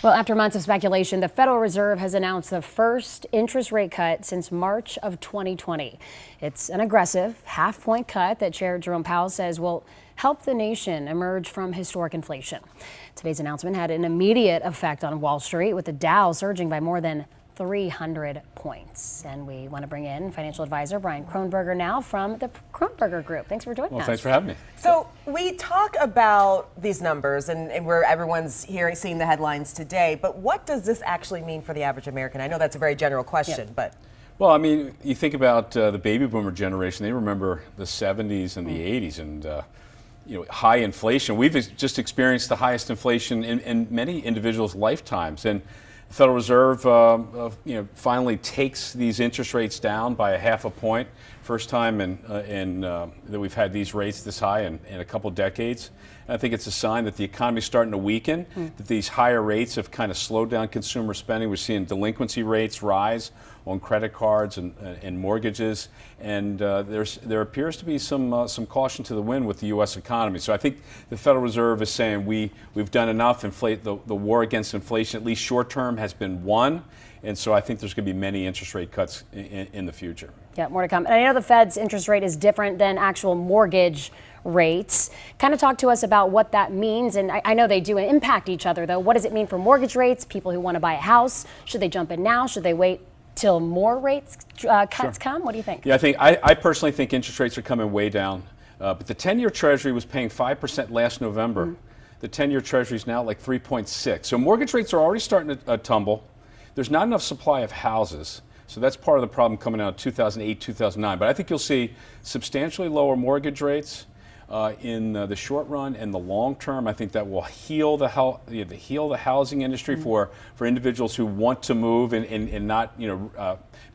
Well, after months of speculation, the Federal Reserve has announced the first interest rate cut since March of 2020. It's an aggressive half-point cut that Chair Jerome Powell says will help the nation emerge from historic inflation. Today's announcement had an immediate effect on Wall Street, with the Dow surging by more than 300 points. And we want to bring in financial advisor Brian Kronberger now from the Kronberger Group. Thanks for joining us. Thanks for having me. So we talk about these numbers and where everyone's seeing the headlines today, but what does this actually mean for the average American? I know that's a very general question, but. Well, I mean, you think about the baby boomer generation, they remember the 70s and the 80s and high inflation. We've just experienced the highest inflation in many individuals' lifetimes. And the Federal Reserve, finally takes these interest rates down by a half a point. First time that we've had these rates this high in a couple decades. And I think it's a sign that the economy is starting to weaken, that these higher rates have kind of slowed down consumer spending. We're seeing delinquency rates rise on credit cards and mortgages, and there appears to be some caution to the wind with the U.S. economy. So I think the Federal Reserve is saying we've done enough. The war against inflation, at least short term, has been won, and so I think there's going to be many interest rate cuts in the future. Yeah, more to come. And I know the Fed's interest rate is different than actual mortgage rates. Kind of talk to us about what that means. And I know they do impact each other, though. What does it mean for mortgage rates? People who want to buy a house, should they jump in now? Should they wait till more rates cuts come? What do you think? Yeah, I personally think interest rates are coming way down. But the 10-year Treasury was paying 5% last November. The 10-year Treasury is now like 3.6. So mortgage rates are already starting to tumble. There's not enough supply of houses. So that's part of the problem coming out of 2008, 2009. But I think you'll see substantially lower mortgage rates in the short run and the long term. I think that will heal the housing industry for individuals who want to move and not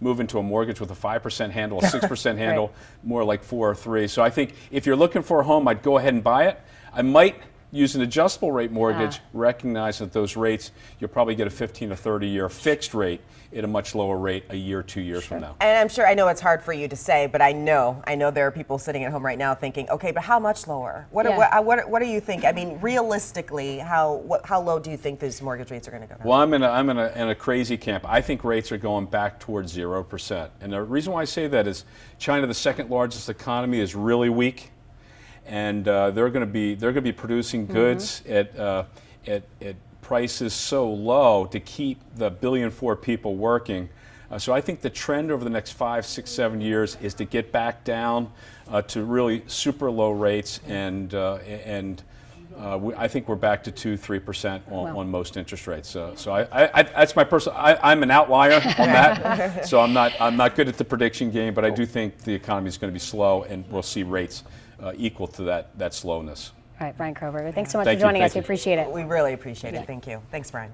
move into a mortgage with a 5% handle, a 6% handle, right. More like 4 or 3. So I think if you're looking for a home, I'd go ahead and buy it. I might use an adjustable rate mortgage, recognizing that those rates, you'll probably get a 15 or 30-year fixed rate at a much lower rate a year, 2 years from now. And I'm sure, I know it's hard for you to say, but I know there are people sitting at home right now thinking, okay, but how much lower? What do you think? I mean, realistically, how low do you think these mortgage rates are going to go down? Well, I'm in a crazy camp. I think rates are going back towards 0%. And the reason why I say that is China, the second largest economy, is really weak. And they're going to be producing goods at prices so low to keep the 1.4 billion people working. So I think the trend over the next 5, 6, 7 years is to get back down to really super low rates, and I think we're back to 2-3% on most interest rates. So that's my personal. I'm an outlier on that. So I'm not good at the prediction game, but I do think the economy is going to be slow, and we'll see rates equal to that slowness. All right, Brian Kronberger, thanks so much for joining us. We appreciate it. We really appreciate it. Thank you. Thanks, Brian.